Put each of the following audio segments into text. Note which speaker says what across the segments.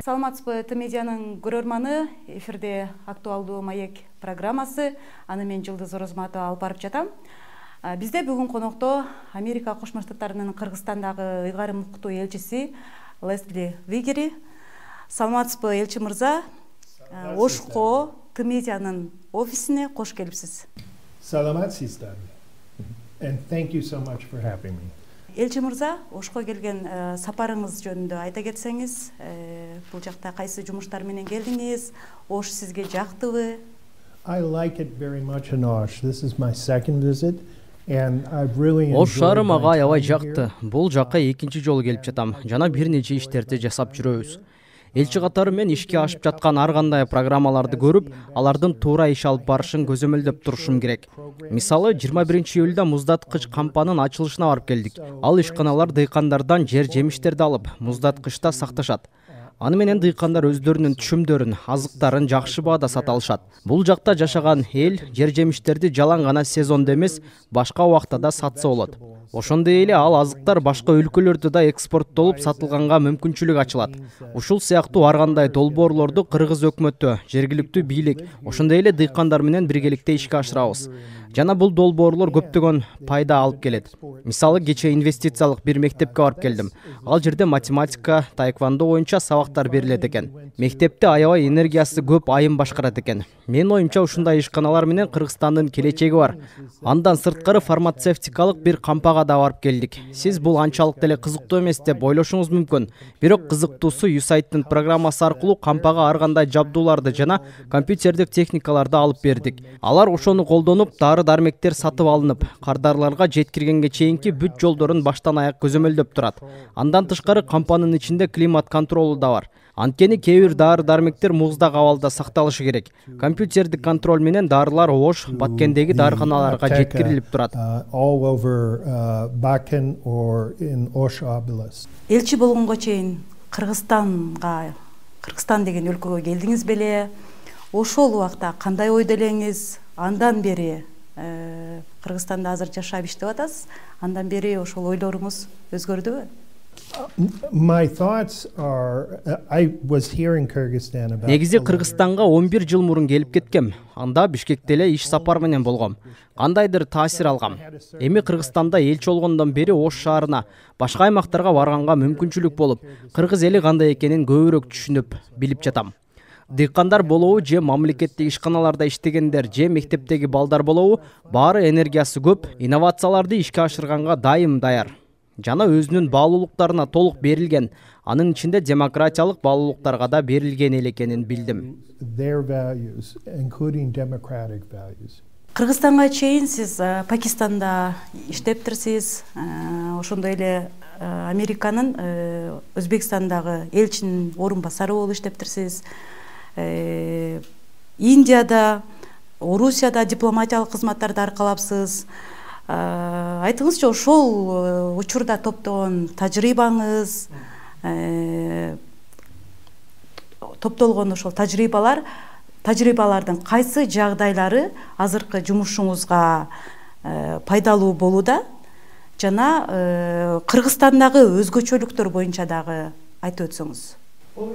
Speaker 1: Саламатсызбы, Медианын көрөрманы, эфирде актуалдуу маек программасы, аны мен Жылдыз Орозматова алып барып жатам. Бизде бүгүн конокто Америка Кошмо Штаттарынын Кыргызстандагы ыйгарым укуктуу элчиси Лесли Вигери. Саламатсызбы, элчи мырза. Ошко Медианын офисине кош келипсиз.
Speaker 2: Саламатсыздар. And thank you so much for having me.
Speaker 1: Элчи мырза, Ошко келген сапарыңыз жөнүндө айта кетсеңиз, бул жакта кайсы жумуштар менен келдиңиз? Ош сизге жактыбы?
Speaker 2: I like it very much in Osh. This is my second visit and I've really enjoyed.
Speaker 3: Ош шаары мага аябай жакты. Бул жакка экинчи жолу келип жатам. Жана бир нече иштерди жасап жүрөбүз. Элчи катары мен ишке ашып жаткан ар кандай программаларды көрүп, алардын туура иш алып барышын көзөмөлдөп турушум керек. Мисалы, 21-июлда муздаткыч кампанын ачылышына барып келдик. Ал ишканалар дыйкандардан жер жемиштерди алып, муздаткычта сакташат. Аны менен дыйкандар өздөрүнүн түшүмдөрүн, азыктарын жакшы баада сата алышат. Бул жакта жашаган эл жер жемиштерди жалаң гана сезондо эмес, башка убакта да сатса болот. Ошондой эле ал азыктар башка өлкөлөрдө да экспорттолуп сатылганга мүмкүнчүлүк ачылат. Ушул сыяктуу ар кандай долбоорлорду кыргыз өкмөтү, жергиликтүү бийлик, ошондой эле дыйкандар менен биргеликте ишке ашырабыз. Жана бул долбоорлор көптөгөн пайда алып келет. Мисалы, кече инвестициялык бир мектепке барып келдим. Ал жерде математика, таэквондо боюнча сабактар берилет экен. Мектепте аябай энергиясы көп айым башкарат экен. Менин оюмча ушундай ишканалар менен Кыргызстандын келечеги бар. Андан сырткары фармацевтикалык бир кампага да барып келдик. Сиз бул анчалык деле кызыктуу эмес деп ойлошуңуз мүмкүн. Бирок кызыктуусу USAID-тын программасы аркылуу кампага ар кандай жабдууларды жана компьютердик техникаларды алып бердик. Алар ошону колдонуп, дармектер сатып алынып, кардарларга жеткиргенге чейинки бүт жолдорун баштан аяк көзөмөлдөп турат. Андан тышкары кампанын ичинде климат контролу да бар. Анткени кээ бир дармектер муздак абалда сакталышы керек. Компьютердик контроль менен дарылар Ош, Баткендеги дарыканаларга жеткирилип турат.
Speaker 1: Элчи болгонго чейин Кыргызстан деген өлкөгө келдиңиз беле? Ошол убакта кандай ойдо элеңиз? Андан бери Кыргызстанда азыр жашап иштеп атасыз. Андан бери ошол ойлоруңуз өзгөрдүбү?
Speaker 3: Негизи Кыргызстанга 11 жыл мурун келип кеткем. Анда Бишкекте эле иш сапар менен болгом. Кандайдыр таасир алгам. Эми Кыргызстанда элчи болгондон бери Ош шаарына, башка аймактарга барганга мүмкүнчүлүк болуп, кыргыз эли кандай экенин көбүрөөк түшүнүп, билип жатам. Дыйкандар болобу, же мамлекеттик ишканаларда иштегендер, же мектептеги балдар болобу, баары энергиясы көп, инновацияларды ишке ашырганга дайым даяр. Жана өзүнүн баалуулуктарына толук берилген, анын ичинде демократиялык баалуулуктарга да берилген эле экенин билдим.
Speaker 1: Кыргызстанга чейин сиз Пакистанда иштептирсиз, ошондой эле Американын Өзбекстандагы элчинин орун басары болуп иштептирсиз. Индияда, Орусияда дипломатиялык кызматтарды аркалапсыз. Айтыңызчы, ошол учурда топтогон тажрыйбаңыз, топтолгон ошол тажрыйбалардын кайсы жагдайлары азыркы жумушуңузга пайдалуу болууда? Жана Кыргызстандагы өзгөчөлүктөр боюнча дагы айтып өтсөңүз.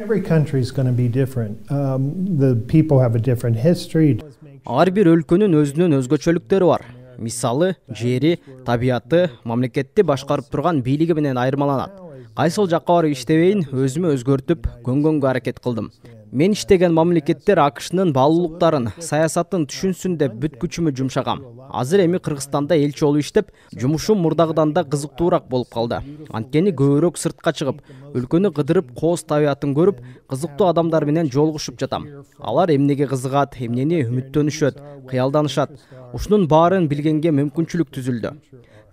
Speaker 2: Every country is going to be different. The people have a different history.
Speaker 3: Ар бир өлкөнүн өзүнүн өзгөчөлүктөрү бар. Мисалы, жери, табияты, мамлекетти башкарып турган бийлиги менен айырмаланат. Кайсыл жакка барып иштебейин, өзүмө өзгөртүп, көнгөнгө аракет кылдым. Мен иштеген мамлекеттер АКШнын баалуулуктарын, саясатын түшүнсүн деп бүт күчүмө жумшагам. Азыр эми Кыргызстанда элчи болуп иштеп, жумушум мурдагыдан да кызыктуураак болуп калды. Анткени көбүрөөк сыртка чыгып, өлкөнү кыдырып, кооз табиятын көрүп, кызыктуу адамдар менен жолугушуп жатам. Алар эмнеге кызыгат, эмнени үмүттөнүшөт, кыялданышат. Ушунун баарын билгенге мүмкүнчүлүк түзүлдү.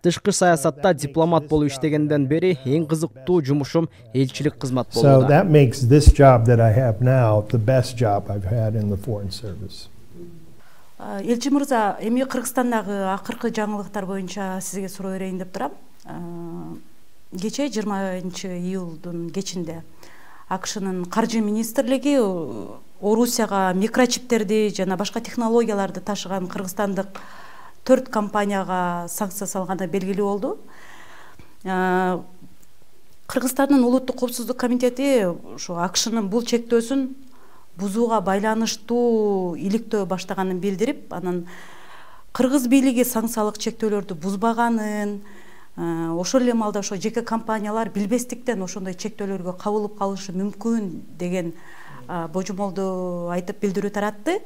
Speaker 3: Тышкы саясатта дипломат болуп иштегенден бери эң кызыктуу жумушум элчилик кызмат болду.
Speaker 2: So that makes this job that I have now the best job I've had in the foreign service.
Speaker 1: Элчи мырза, эми Кыргызстандагы акыркы жаңылыктар боюнча сизге суроо берейин деп турам. Кече 20-июлдун кечинде АКШнын каржы министрлиги Орусияга микрочиптерди жана башка технологияларды ташыган кыргызстандык 4 компанияга санкция салганы белгилүү болду. Кыргызстандын улуттук коопсуздук комитети ошо АКШнын бул чектөөсүн бузууга байланыштуу иликтөө баштаганын билдирип, анан кыргыз бийлиги санкциялык чектөөлөрдү бузбаганын, ошол эле маалда ошо жеке компаниялар билбестиктен ошондой чектөөлөргө кабылып калышы мүмкүн деген божомолду айтып билдирүү таратты.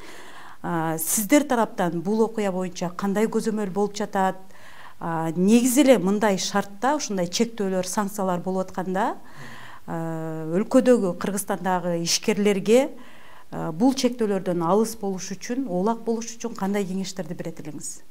Speaker 1: Сиздер тараптан бул окуя боюнча кандай көзөмөл болуп жатат? Негизи эле мындай шартта, ушундай чектөөлөр, санкциялар болуп атканда, өлкөдөгү, Кыргызстандагы ишкерлерге бул чектөөлөрдөн алыс болуш үчүн, оолак болуш үчүн кандай кеңештерди берет элеңиз?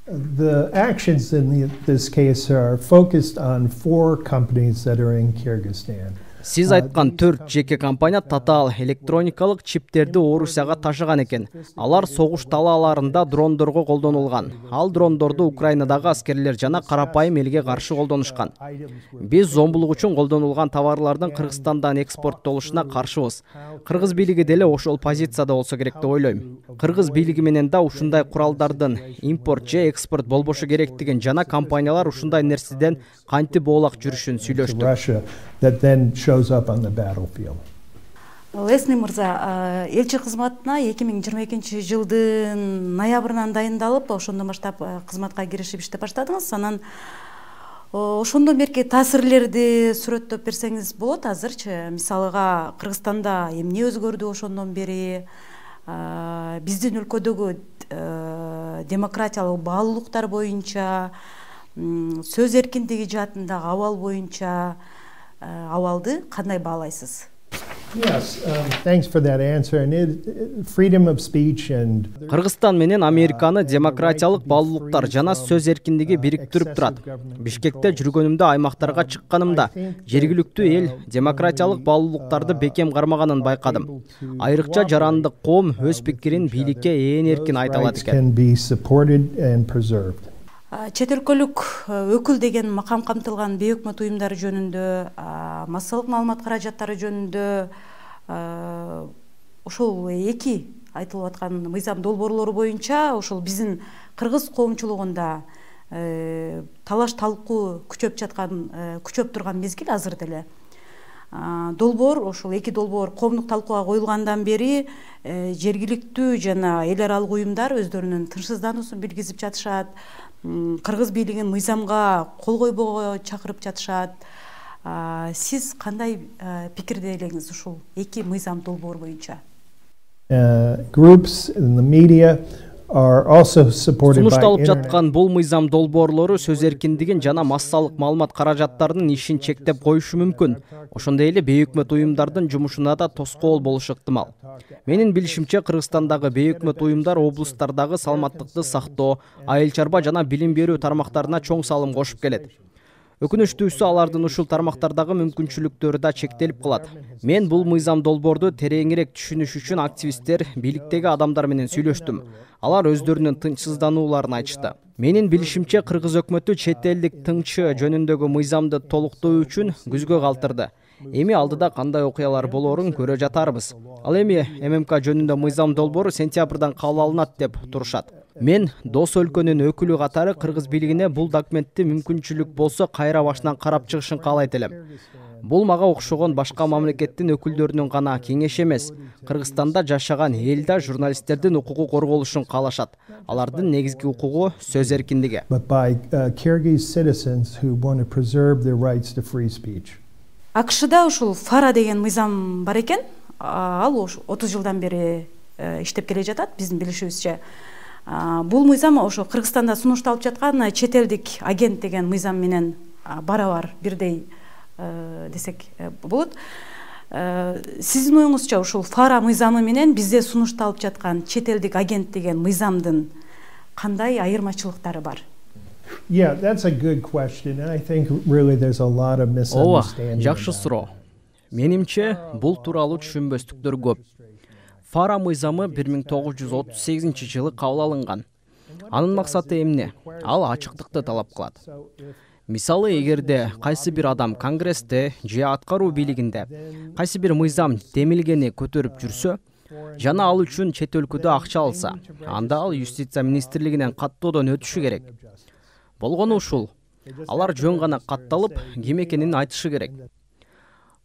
Speaker 2: The actions in this case are focused on 4 companies that are in Kyrgyzstan.
Speaker 3: Сиз айткан 4 жеке компания татаал электроникалык чиптерди Орусияга ташыган экен. Алар согуш талааларында дрондорго колдонулган. Ал дрондорду Украинадагы аскерлер жана карапайым элге каршы колдонушкан. Биз зомбулук үчүн колдонулган товарлардын Кыргызстандан экспорттолушуна каршыбыз. Кыргыз бийлиги деле ошол позицияда болсо керек деп ойлойм. Кыргыз бийлиги менен да ушундай куралдардын импорт же экспорт болбошу керектигин жана компаниялар ушундай нерседен кантип оолак жүрүшүн сүйлөштүк.
Speaker 2: That then shows up on the battlefield.
Speaker 1: Лесни мырза, элчи кызматына 2022 жылдын ноябрынан дайындалып, ошондон баштап кызматка киришип иштеп баштадыңыз. Анан ошондон берки таасирлерди сүрөттөп берсеңиз болот азырчы. Мисалыга, Кыргызстанда эмне өзгөрдү ошондон бери? Биздин өлкөдөгү демократиялык баалуулуктар боюнча, сөз эркиндиги жаатындагы абал боюнча абалды кандай баалайсыз?
Speaker 2: Yes, thanks for that answer. And freedom of speech and
Speaker 3: Кыргызстан менен Американы демократиялык баалуулуктар жана сөз эркиндиги бириктирип турат. Бишкекте жүргөнүмдө, аймактарга чыкканымда жергиликтүү эл демократиялык баалуулуктарды бекем кармаганын байкадым. Айрыкча жарандык коом өз пикирин бийликке ээн эркин айта алат экен.
Speaker 1: Чет өлкөлүк өкүл деген макам камтылган бейөкмөт уюмдары жөнүндө, массалык маалымат каражаттары жөнүндө ошол эки айтылып аткан мыйзам долбоорлору боюнча ошол биздин кыргыз коомчулугунда талаш талкуу күчөп турган мезгил азыр деле. Долбоор, ошол эки долбоор коомдук талкууга коюлгандан бери жергиликтүү жана эл аралык уюмдар өздөрүнүн тынчсыздануусун билгизип жатышат. Кыргыз бийлигин мыйзамга кол койбого чакырып жатышат. Сиз кандай пикирде элеңиз ушул эки мыйзам долбоор боюнча?
Speaker 2: Groups in the media are also supported by
Speaker 3: Сунушталып жаткан бул мыйзам долбоорлору сөз эркиндигин жана массалык маалымат каражаттарынын ишин чектеп коюшу мүмкүн. Ошондой эле бейөкмөт уюмдардын жумушуна да тоскоол болушу ыктымал. Менин билишимче, Кыргызстандагы бейөкмөт уюмдар облустардагы саламаттыкты сактоо, айыл чарба жана билим берүү тармактарына чоң салым кошуп келет. Өкүнүчтүүсү, алардын ушул тармактардагы мүмкүнчүлүктөрү да чектелип калат. Мен бул мыйзам долбоорду тереңирээк түшүнүш үчүн активисттер, бийликтеги адамдар менен сүйлөштүм. Алар өздөрүнүн тынчсызданууларын айтышты. Менин билишимче, Кыргыз өкмөтү чет элдик тыңчы жөнүндөгү мыйзамды толуктоо үчүн күзгө калтырды. Эми алдыда кандай окуялар болоорун көрө жатарбыз. Ал эми ММК жөнүндө мыйзам долбоору сентябрдан кабыл алынат деп турушат. Мен дос өлкөнүн өкүлү катары Кыргыз бийлигине бул документти мүмкүнчүлүк болсо кайра башынан карап чыгышын каалайт элем. Бул мага окшогон башка мамлекеттин өкүлдөрүнүн гана кеңеши эмес, Кыргызстанда жашаган эл да журналисттердин укугу корголушун каалашат. Алардын негизги укугу сөз эркиндиги.
Speaker 1: АКШда ушул ФАРА деген мыйзам бар экен. Ал 30 жылдан бери иштеп келе жатат, биздин билишибизче. Бул мыйзам ошо Кыргызстанда сунушталып жаткан чет элдик агент деген мыйзам менен барабар бирдей десек болот. Сиздин оюңузча ушул ФАРА мыйзамы менен бизде сунушталып жаткан чет элдик агент деген мыйзамдын кандай айырмачылыктары бар?
Speaker 2: Yeah, that's a good question, and I think really there's a lot of misunderstanding.
Speaker 3: Жакшы суроо. Менимче, бул тууралуу түшүнбөстүктөр көп. ФАРА мыйзамы 1938 жылы кабыл алынган. Анын максаты эмне? Ал ачыктыкты талап кылат. Мисалы, эгерде кайсы бир адам Конгрессте же аткаруу бийлигинде кайсы бир мыйзам демилгени көтөрүп жүрсө, жана ал үчүн чет өлкөдө акча алса, анда ал юстиция министрлигинен каттоодон өтүшү керек. Болгону ушул. Алар жөн гана катталып, ким экенин айтышы керек.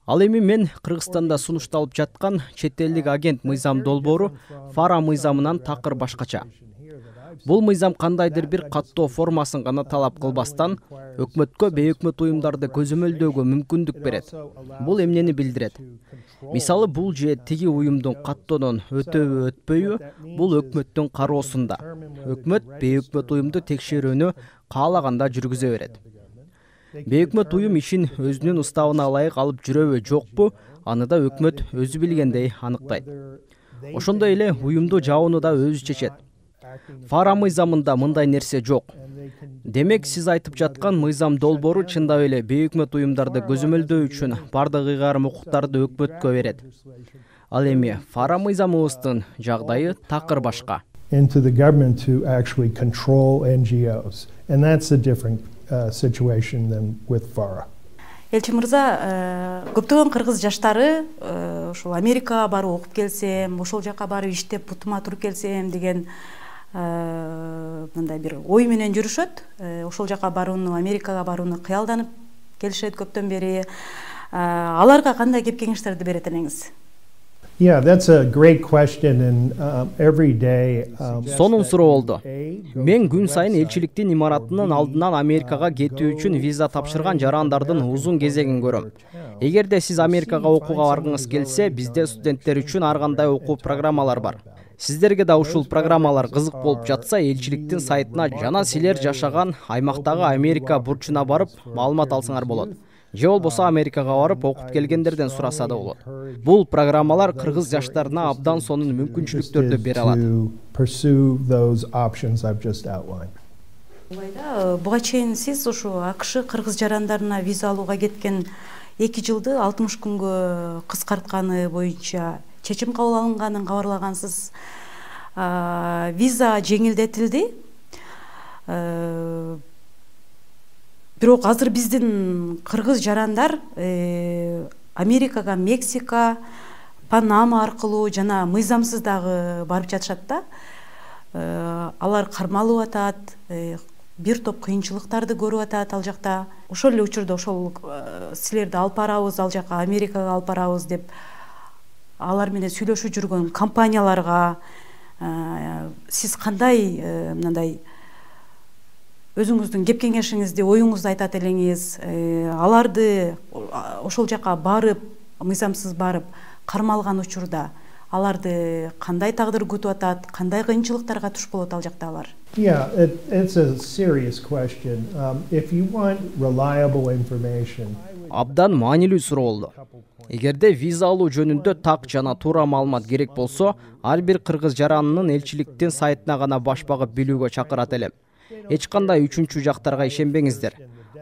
Speaker 3: Ал эми мен Кыргызстанда сунушталып жаткан чет элдик агент мыйзам долбоору FARA мыйзамынан такыр башкача. Бул мыйзам кандайдыр бир каттоо формасын гана талап кылбастан өкмөткө бейөкмөт уюмдарды көзөмөлдөөгө мүмкүндүк берет. Бул эмнени билдирет? Мисалы, бул же тиги уюмдун каттоодон өтөбү өтпөйбү, бул өкмөттүн кароосунда. Өкмөт бейөкмөт уюмду текшерүүнү каалаганда жүргүзө берет. Бейөкмөт уюм ишин өзүнүн уставына ылайык алып жүрөбү жокпу, аны да өкмөт өзү билгендей аныктайт. Ошондой эле уюмду жабууну да өзү чечет. FARA мыйзамында мындай нерсе жок. Демек, сиз айтып жаткан мыйзам долбоору чындап эле бейөкмөт уюмдарды көзөмөлдөө үчүн бардык ыйгарым укуктарды өкмөткө берет. Ал эми FARA мыйзамыбыздын жагдайы такыр башка.
Speaker 2: Into the government to actually control NGOs. And that's a different situation than with FARA.
Speaker 1: Элчи мырза, көптөгөн кыргыз жаштары ошол Америкага барып окуп келсем, ошол жака барып иштеп бутума туруп келсем деген мындай бир ой менен жүрүшөт. Ошол жака барууну, Америкага барууну кыялданып келишет көптөн бери. Аларга кандай кеп кеңештерди берет элеңиз?
Speaker 2: Yeah, that's a great question, and every day.
Speaker 3: Сонун суроо болду. Мен күн сайын элчиликтин имаратынын алдынан Америкага кетүү үчүн виза тапшырган жарандардын узун кезегин көрөм. Эгерде сиз Америкага окууга баргыңыз келсе, бизде студенттер үчүн ар кандай окуу программалар бар. Сиздерге да ушул программалар кызык болуп жатса, элчиликтин сайтына жана силер жашаган аймактагы Америка бурчуна барып маалымат алсаңар болот. Же болбосо Америкага барып окуп келгендерден сураса да болот. Бул программалар кыргыз жаштарына абдан сонун мүмкүнчүлүктөрдү бере алат.
Speaker 1: Буга чейин сиз ушу АКШ кыргыз жарандарына виза алууга кеткен 2 жылды 60 күнгө кыскартканы боюнча чечим кабыл алынганын кабарлагансыз. Виза жеңилдетилди. Бирок азыр биздин кыргыз жарандар Америкага, Мексика, Панама аркылуу жана мыйзамсыз дагы барып жатышат да. Алар кармалып атат, бир топ кыйынчылыктарды көрүп атат ал жакта. Ошол эле учурда ошол силерди алып барабыз ал жака Америкага алып барабыз деп алар менен сүйлөшүп жүргөн компанияларга сиз кандай мындай өзүңүздүн кеп кеңешиңизди, оюңузду айтат элеңиз? Аларды ошол жака барып, мыйзамсыз барып, кармалган учурда аларды кандай тагдыр күтүп атат, кандай кыйынчылыктарга туш болот ал жакта алар?
Speaker 2: Yeah, it's a serious question. If you want reliable information.
Speaker 3: Абдан маанилүү суроо болду. Эгерде виза алуу жөнүндө так жана туура маалымат керек болсо, ар бир кыргыз жаранынын элчиликтин сайтына гана баш багып билүүгө чакырат элем. Эч кандай үчүнчү жактарга ишенбеңиздер.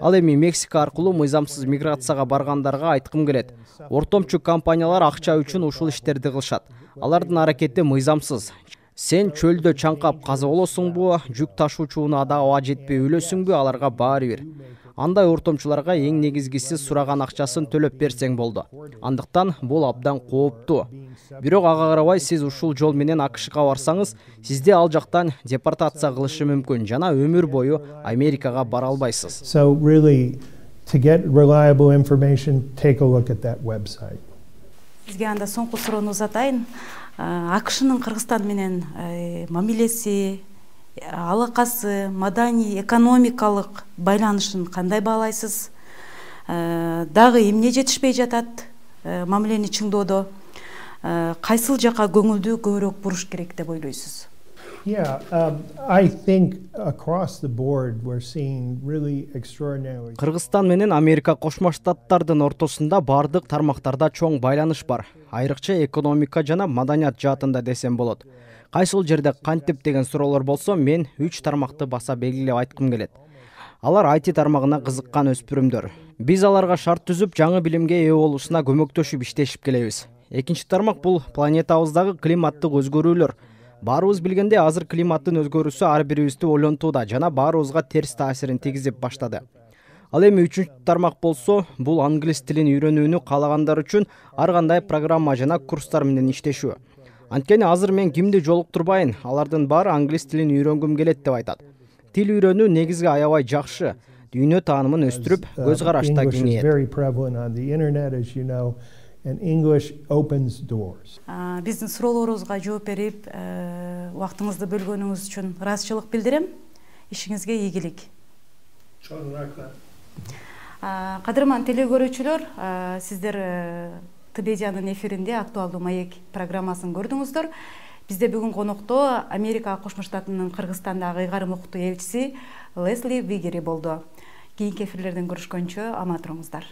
Speaker 3: Ал эми Мексика аркылуу мыйзамсыз миграцияга баргандарга айткым келет. Ортомчу компаниялар акча үчүн ушул иштерди кылышат. Алардын аракети мыйзамсыз. Сен чөлдө чаңкап каза болосуңбу, жүк ташуучуна да аба жетпей өлөсүңбү, аларга баары бир. Андай ортомчуларга эң негизгиси сураган акчасын төлөп берсең болду. Андыктан бул абдан кооптуу. Бирок ага карабай сиз ушул жол менен АКШга барсаңыз, сизди ал жактан депортация кылышы мүмкүн жана өмүр бою Америкага бара албайсыз.
Speaker 2: So really, to get reliable information, take a look at that website.
Speaker 1: Сизге анда соңку суроону узатайын. АКШнын Кыргызстан менен мамилеси, алакасы, маданий, экономикалык байланышын кандай баалайсыз? Дагы эмне жетишпей жатат мамилени чыңдоодо? Кайсыл жака көңүлдү көбүрөөк буруш керек деп ойлойсуз?
Speaker 2: Yeah, I think across the board we're seeing really extraordinary.
Speaker 3: Кыргызстан менен Америка Кошмо Штаттардын ортосунда бардык тармактарда чоң байланыш бар. Айрыкча экономика жана маданият жаатында десем болот. Кайсыл жерде кантип деген суроолор болсо, мен 3 тармакты баса белгилеп айткым келет. Алар IT тармагына кызыккан өспүрүмдөр. Биз аларга шарт түзүп, жаңы билимге ээ болушуна көмөктөшүп иштешип келебиз. Экинчи тармак бул планетабыздагы климаттык өзгөрүүлөр. Баарыбыз билгенде азыр климаттын өзгөрүүсү ар бирибизди ойлонтууда жана баарыбызга терс таасирин тийгизип баштады. Ал эми үчүнчү тармак болсо, бул англис тилин үйрөнүүнү каалагандар үчүн ар кандай программа жана курстар менен иштешүү. Анткени азыр мен кимди жолуктурбайын, алардын баары англис тилин үйрөнгүм келет деп айтат. Тил үйрөнүү негизги аябай жакшы. дүйнө таанымын өстүрүп, көз карашта
Speaker 2: English is
Speaker 3: кеңейет.
Speaker 2: very prevalent on the internet, as you know, and English opens doors.
Speaker 1: Биздин суроолорубузга жооп берип, убактыңызды бөлгөнүңүз үчүн ыраазычылык билдирем. Ишиңизге ийгилик.
Speaker 2: Чоң рахмат.
Speaker 1: Кадырман теле көрүүчүлөр, сиздер Тбедиянын эфиринде актуалдуу маек программасын көрдүңүздөр. Бизде бүгүн конокто Америка Кошмо Штатынын Кыргызстандагы ыйгарым укуктуу элчиси Лесли Вигери болду. Кийинки эфирлерден көрүшкөнчө аман туруңуздар.